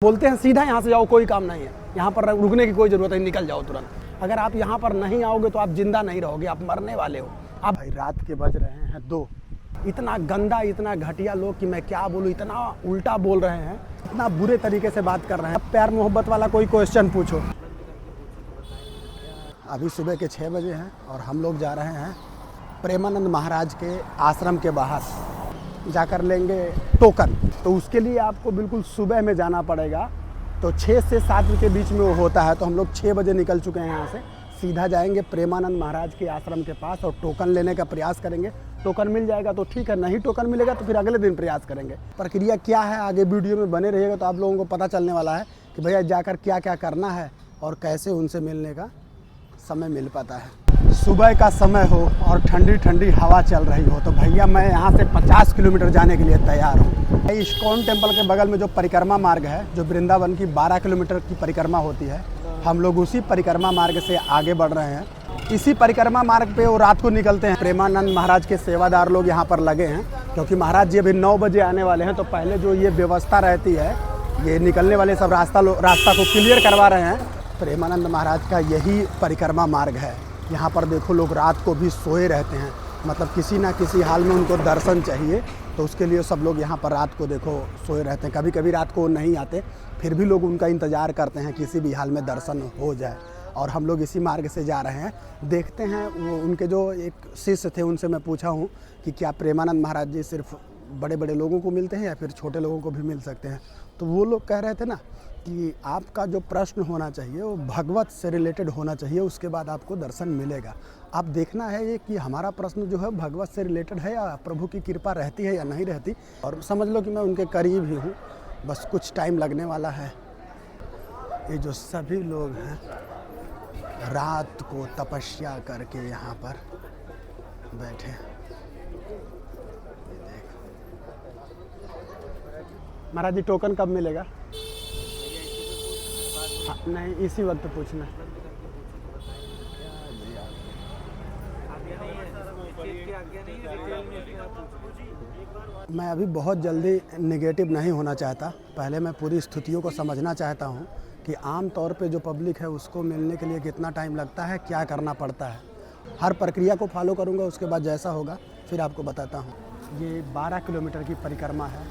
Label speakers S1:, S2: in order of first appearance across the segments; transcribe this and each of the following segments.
S1: बोलते हैं सीधा यहाँ से जाओ, कोई काम नहीं है, यहाँ पर रुकने की कोई ज़रूरत नहीं, निकल जाओ तुरंत। अगर आप यहाँ पर नहीं आओगे तो आप जिंदा नहीं रहोगे, आप मरने वाले हो। अब भाई रात के बज रहे हैं 2, इतना गंदा, इतना घटिया लोग कि मैं क्या बोलूँ, इतना उल्टा बोल रहे हैं, इतना बुरे तरीके से बात कर रहे हैं। प्यार मोहब्बत वाला कोई क्वेश्चन पूछो। अभी सुबह के 6 बजे हैं और हम लोग जा रहे हैं प्रेमानंद महाराज के आश्रम के बाहर, जाकर लेंगे टोकन। तो उसके लिए आपको बिल्कुल सुबह में जाना पड़ेगा। तो 6 से 7 के बीच में वो होता है। तो हम लोग 6 बजे निकल चुके हैं यहाँ से, सीधा जाएंगे प्रेमानंद महाराज के आश्रम के पास और टोकन लेने का प्रयास करेंगे। टोकन मिल जाएगा तो ठीक है, नहीं टोकन मिलेगा तो फिर अगले दिन प्रयास करेंगे। प्रक्रिया क्या है आगे वीडियो में बने रहिएगा तो आप लोगों को पता चलने वाला है कि भैया जाकर क्या क्या करना है और कैसे उनसे मिलने का समय मिल पाता है। सुबह का समय हो और ठंडी ठंडी हवा चल रही हो तो भैया मैं यहाँ से 50 किलोमीटर जाने के लिए तैयार हूँ। इस्कॉन टेम्पल के बगल में जो परिक्रमा मार्ग है, जो वृंदावन की 12 किलोमीटर की परिक्रमा होती है, हम लोग उसी परिक्रमा मार्ग से आगे बढ़ रहे हैं। इसी परिक्रमा मार्ग पे वो रात को निकलते हैं। प्रेमानंद महाराज के सेवादार लोग यहाँ पर लगे हैं क्योंकि महाराज जी अभी 9 बजे आने वाले हैं। तो पहले जो ये व्यवस्था रहती है, ये निकलने वाले सब रास्ता को क्लियर करवा रहे हैं। प्रेमानंद महाराज का यही परिक्रमा मार्ग है। यहाँ पर देखो लोग रात को भी सोए रहते हैं, मतलब किसी ना किसी हाल में उनको दर्शन चाहिए, तो उसके लिए सब लोग यहाँ पर रात को देखो सोए रहते हैं। कभी कभी रात को नहीं आते, फिर भी लोग उनका इंतज़ार करते हैं किसी भी हाल में दर्शन हो जाए। और हम लोग इसी मार्ग से जा रहे हैं। देखते हैं वो उनके जो एक शिष्य थे उनसे मैं पूछा हूँ कि क्या प्रेमानंद महाराज जी सिर्फ बड़े बड़े लोगों को मिलते हैं या फिर छोटे लोगों को भी मिल सकते हैं। तो वो लोग कह रहे थे ना कि आपका जो प्रश्न होना चाहिए वो भगवत से रिलेटेड होना चाहिए, उसके बाद आपको दर्शन मिलेगा। आप देखना है ये कि हमारा प्रश्न जो है भगवत से रिलेटेड है या प्रभु की कृपा रहती है या नहीं रहती। और समझ लो कि मैं उनके करीब ही हूँ, बस कुछ टाइम लगने वाला है। ये जो सभी लोग हैं रात को तपस्या करके यहाँ पर बैठे हैं। महाराज जी टोकन कब मिलेगा? नहीं, इसी वक्त पूछना है। मैं अभी बहुत जल्दी नेगेटिव नहीं होना चाहता। पहले मैं पूरी स्थितियों को समझना चाहता हूँ कि आम तौर पे जो पब्लिक है उसको मिलने के लिए कितना टाइम लगता है, क्या करना पड़ता है। हर प्रक्रिया को फॉलो करूँगा, उसके बाद जैसा होगा फिर आपको बताता हूँ। ये 12 किलोमीटर की परिक्रमा है।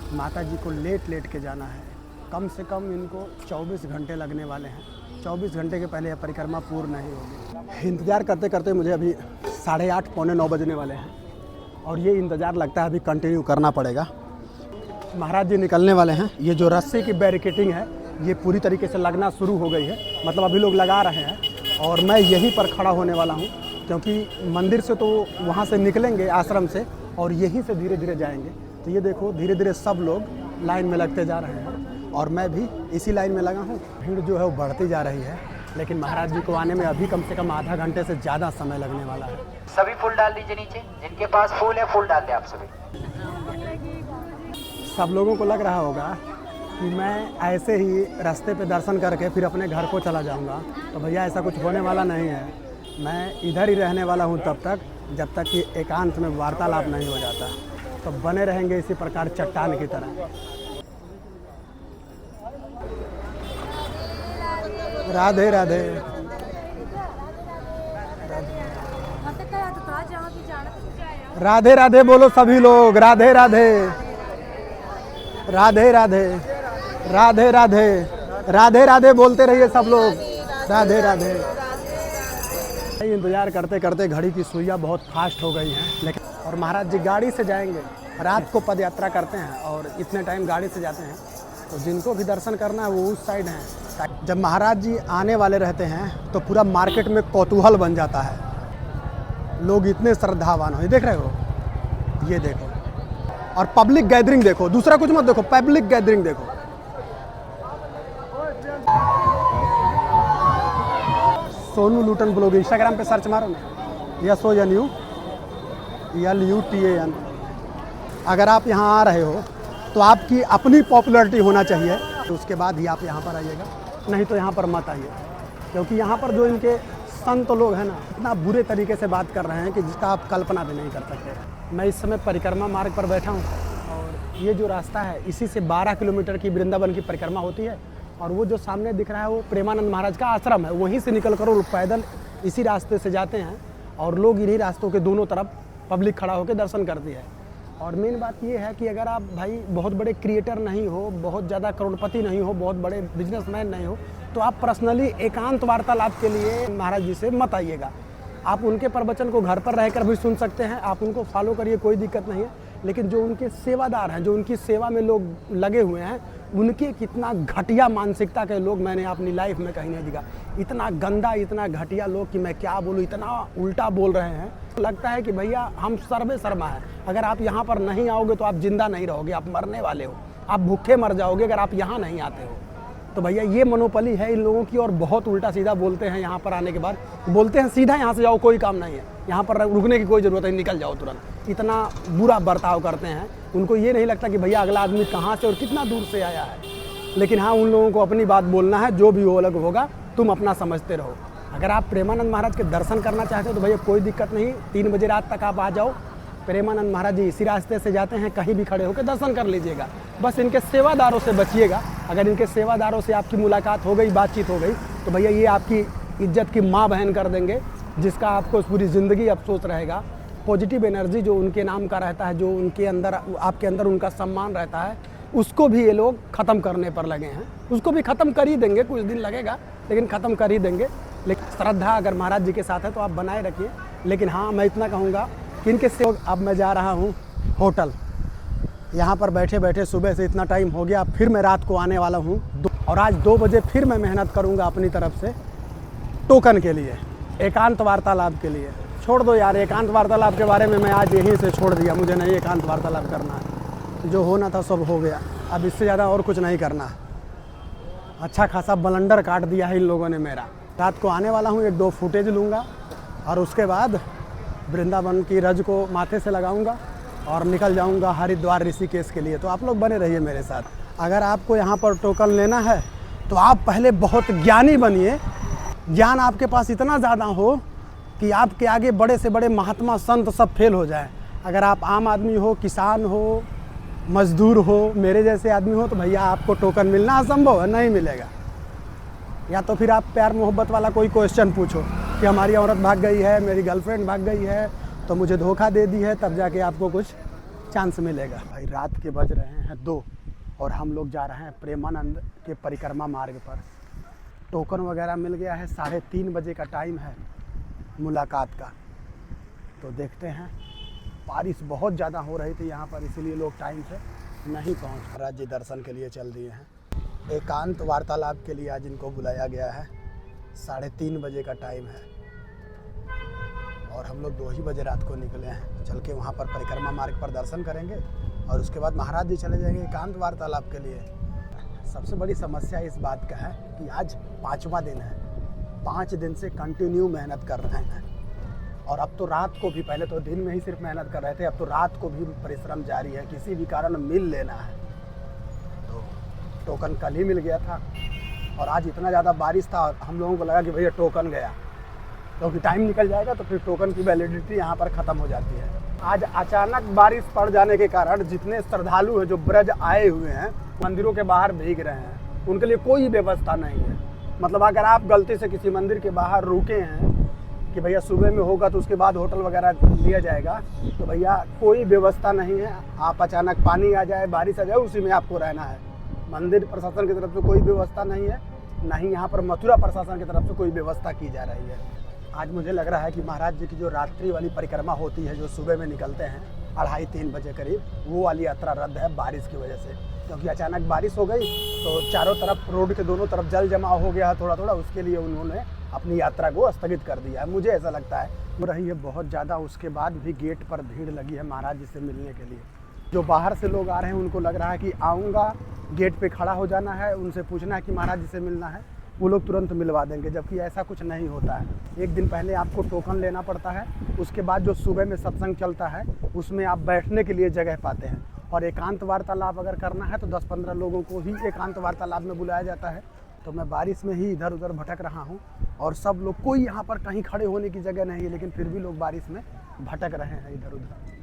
S1: माता जी को लेट के जाना है। कम से कम इनको 24 घंटे लगने वाले हैं। 24 घंटे के पहले यह परिक्रमा पूर्ण नहीं होगी। इंतज़ार करते करते मुझे अभी 8:30 पौने 9 बजने वाले हैं और ये इंतज़ार लगता है अभी कंटिन्यू करना पड़ेगा। महाराज जी निकलने वाले हैं। ये जो रस्सी की बैरिकेटिंग है ये पूरी तरीके से लगना शुरू हो गई है, मतलब अभी लोग लगा रहे हैं और मैं यहीं पर खड़ा होने वाला हूँ क्योंकि मंदिर से तो वहाँ से निकलेंगे आश्रम से और यहीं से धीरे धीरे जाएंगे। तो ये देखो धीरे धीरे सब लोग लाइन में लगते जा रहे हैं और मैं भी इसी लाइन में लगा हूँ। भीड़ जो है वो बढ़ती जा रही है, लेकिन महाराज जी को आने में अभी कम से कम आधा घंटे से ज़्यादा समय लगने वाला है।
S2: सभी फूल डाल दीजिए नीचे, जिनके पास फूल है फूल डाल दे आप सभी।
S1: सब लोगों को लग रहा होगा कि मैं ऐसे ही रास्ते पे दर्शन करके फिर अपने घर को चला जाऊंगा, तो भैया ऐसा कुछ होने वाला नहीं है। मैं इधर ही रहने वाला हूँ तब तक जब तक कि एकांत में वार्तालाप नहीं हो जाता। तो बने रहेंगे इसी प्रकार चट्टान की तरह। राधे राधे। राधे राधे बोलो सभी लोग। राधे राधे। राधे राधे। राधे राधे। राधे राधे बोलते रहिए सब लोग। राधे राधे। इंतजार करते करते घड़ी की सुइयां बहुत फास्ट हो गई हैं, लेकिन और महाराज जी गाड़ी से जाएंगे। रात को पद यात्रा करते हैं और इतने टाइम गाड़ी से जाते हैं, तो जिनको भी दर्शन करना है वो उस साइड हैं। जब महाराज जी आने वाले रहते हैं तो पूरा मार्केट में कौतूहल बन जाता है। लोग इतने श्रद्धावान हो, ये देख रहे हो, ये देखो। और पब्लिक गैदरिंग देखो, दूसरा कुछ मत देखो, पब्लिक गैदरिंग देखो। सोनू लूटन ब्लॉग इंस्टाग्राम पे सर्च मारो ना, SONULUTAN। अगर आप यहाँ आ रहे हो तो आपकी अपनी पॉपुलैरिटी होना चाहिए, तो उसके बाद ही आप यहाँ पर आइएगा, नहीं तो यहाँ पर मत आइए। क्योंकि यहाँ पर जो इनके संत लोग हैं ना, इतना बुरे तरीके से बात कर रहे हैं कि जिसका आप कल्पना भी नहीं कर सकते। मैं इस समय परिक्रमा मार्ग पर बैठा हूँ और ये जो रास्ता है इसी से 12 किलोमीटर की वृंदावन की परिक्रमा होती है। और वो जो सामने दिख रहा है वो प्रेमानंद महाराज का आश्रम है। वहीं से निकल कर वो पैदल इसी रास्ते से जाते हैं और लोग इन्हीं रास्तों के दोनों तरफ पब्लिक खड़ा होकर दर्शन करती है। और मेन बात ये है कि अगर आप भाई बहुत बड़े क्रिएटर नहीं हो, बहुत ज़्यादा करोड़पति नहीं हो, बहुत बड़े बिजनेसमैन नहीं हो, तो आप पर्सनली एकांत वार्तालाप के लिए महाराज जी से मत आइएगा। आप उनके प्रवचन को घर पर रहकर भी सुन सकते हैं, आप उनको फॉलो करिए, कोई दिक्कत नहीं है। लेकिन जो उनके सेवादार हैं, जो उनकी सेवा में लोग लगे हुए हैं, उनके कितना घटिया मानसिकता के लोग मैंने अपनी लाइफ में कहीं नहीं दिखा। इतना गंदा, इतना घटिया लोग कि मैं क्या बोलूँ, इतना उल्टा बोल रहे हैं। लगता है कि भैया हम सर्वे शर्मा हैं, अगर आप यहाँ पर नहीं आओगे तो आप जिंदा नहीं रहोगे, आप मरने वाले हो, आप भूखे मर जाओगे अगर आप यहाँ नहीं आते हो। तो भैया ये मनोपली है इन लोगों की। और बहुत उल्टा सीधा बोलते हैं। यहाँ पर आने के बाद बोलते हैं सीधा यहाँ से जाओ, कोई काम नहीं है, यहाँ पर रुकने की कोई ज़रूरत नहीं, निकल जाओ तुरंत। इतना बुरा बर्ताव करते हैं। उनको ये नहीं लगता कि भैया अगला आदमी कहाँ से और कितना दूर से आया है। लेकिन हाँ, उन लोगों को अपनी बात बोलना है, जो भी हो अलग होगा, तुम अपना समझते रहो। अगर आप प्रेमानंद महाराज के दर्शन करना चाहते हो तो भैया कोई दिक्कत नहीं, 3 बजे रात तक आप आ जाओ। प्रेमानंद महाराज जी इसी रास्ते से जाते हैं, कहीं भी खड़े होकर दर्शन कर लीजिएगा। बस इनके सेवादारों से बचिएगा। अगर इनके सेवादारों से आपकी मुलाकात हो गई, बातचीत हो गई, तो भैया ये आपकी इज्जत की माँ बहन कर देंगे, जिसका आपको पूरी ज़िंदगी अफसोस रहेगा। पॉजिटिव एनर्जी जो उनके नाम का रहता है, जो उनके अंदर, आपके अंदर उनका सम्मान रहता है, उसको भी ये लोग ख़त्म करने पर लगे हैं। उसको भी ख़त्म कर ही देंगे, कुछ दिन लगेगा लेकिन ख़त्म कर ही देंगे। लेकिन श्रद्धा अगर महाराज जी के साथ है तो आप बनाए रखिए। लेकिन हाँ, मैं इतना कहूँगा कि इनके से अब मैं जा रहा हूँ होटल। यहाँ पर बैठे बैठे सुबह से इतना टाइम हो गया, फिर मैं रात को आने वाला हूँ और आज 2 बजे फिर मैं मेहनत करूँगा अपनी तरफ से टोकन के लिए, एकांत वार्तालाप के लिए। छोड़ दो यार, एकांत वार्तालाप के बारे में मैं आज यहीं से छोड़ दिया। मुझे नहीं एकांत वार्तालाप करना है, जो होना था सब हो गया। अब इससे ज़्यादा और कुछ नहीं करना। अच्छा खासा बलंडर काट दिया है इन लोगों ने मेरा। रात को आने वाला हूँ, 1-2 फुटेज लूँगा और उसके बाद वृंदावन की रज को माथे से लगाऊंगा और निकल जाऊंगा हरिद्वार ऋषिकेश के लिए। तो आप लोग बने रहिए मेरे साथ। अगर आपको यहाँ पर टोकन लेना है तो आप पहले बहुत ज्ञानी बनिए। ज्ञान आपके पास इतना ज़्यादा हो कि आपके आगे बड़े से बड़े महात्मा संत सब फेल हो जाए। अगर आप आम आदमी हो, किसान हो, मजदूर हो, मेरे जैसे आदमी हो, तो भैया आपको टोकन मिलना असंभव है, नहीं मिलेगा। या तो फिर आप प्यार मोहब्बत वाला कोई क्वेश्चन पूछो कि हमारी औरत भाग गई है, मेरी गर्लफ्रेंड भाग गई है, तो मुझे धोखा दे दी है, तब जाके आपको कुछ चांस मिलेगा। भाई रात के बज रहे हैं 2 और हम लोग जा रहे हैं प्रेमानंद के परिक्रमा मार्ग पर। टोकन वगैरह मिल गया है, 3:30 बजे का टाइम है मुलाकात का। तो देखते हैं। बारिश बहुत ज़्यादा हो रही थी यहाँ पर, इसीलिए लोग टाइम से नहीं पहुँच। महाराज जी दर्शन के लिए चल दिए हैं। एकांत वार्तालाप के लिए आज इनको बुलाया गया है। 3:30 बजे का टाइम है और हम लोग 2 ही बजे रात को निकले हैं। चल के वहाँ पर परिक्रमा मार्ग पर दर्शन करेंगे और उसके बाद महाराज जी चले जाएंगे एकांत वार्तालाप के लिए। सबसे बड़ी समस्या इस बात का है कि आज 5वां दिन है, 5 दिन से कंटिन्यू मेहनत कर रहे हैं। और अब तो रात को भी, पहले तो दिन में ही सिर्फ मेहनत कर रहे थे, अब तो रात को भी परिश्रम जारी है। किसी भी कारण मिल लेना है। तो टोकन कल ही मिल गया था और आज इतना ज़्यादा बारिश था, हम लोगों को लगा कि भैया टोकन गया, क्योंकि टाइम निकल जाएगा तो फिर टोकन की वैलिडिटी यहाँ पर ख़त्म हो जाती है। आज अचानक बारिश पड़ जाने के कारण जितने श्रद्धालु हैं जो ब्रज आए हुए हैं, मंदिरों के बाहर भीग रहे हैं। उनके लिए कोई व्यवस्था नहीं है। मतलब अगर आप गलती से किसी मंदिर के बाहर रुके हैं कि भैया सुबह में होगा तो उसके बाद होटल वगैरह लिया जाएगा, तो भैया कोई व्यवस्था नहीं है। आप अचानक पानी आ जाए, बारिश आ जाए, उसी में आपको रहना है। मंदिर प्रशासन की तरफ से कोई व्यवस्था नहीं है, ना ही यहाँ पर मथुरा प्रशासन की तरफ से कोई व्यवस्था की जा रही है। आज मुझे लग रहा है कि महाराज जी की जो रात्रि वाली परिक्रमा होती है, जो सुबह में निकलते हैं 2:30-3 बजे करीब, वो वाली यात्रा रद्द है बारिश की वजह से। क्योंकि अचानक बारिश हो गई तो चारों तरफ, रोड के दोनों तरफ जल जमाव हो गया है थोड़ा थोड़ा, उसके लिए उन्होंने अपनी यात्रा को स्थगित कर दिया है। मुझे ऐसा लगता है हो रही है बहुत ज़्यादा। उसके बाद भी गेट पर भीड़ लगी है महाराज जी से मिलने के लिए। जो बाहर से लोग आ रहे हैं उनको लग रहा है कि आऊँगा, गेट पे खड़ा हो जाना है, उनसे पूछना है कि महाराज जी से मिलना है, वो लोग तुरंत मिलवा देंगे। जबकि ऐसा कुछ नहीं होता है। एक दिन पहले आपको टोकन लेना पड़ता है। उसके बाद जो सुबह में सत्संग चलता है उसमें आप बैठने के लिए जगह पाते हैं। और एकांत वार्तालाप अगर करना है तो 10-15 लोगों को ही एकांत वार्तालाप में बुलाया जाता है। तो मैं बारिश में ही इधर उधर भटक रहा हूँ और सब लोग, कोई यहाँ पर कहीं खड़े होने की जगह नहीं है, लेकिन फिर भी लोग बारिश में भटक रहे हैं इधर उधर।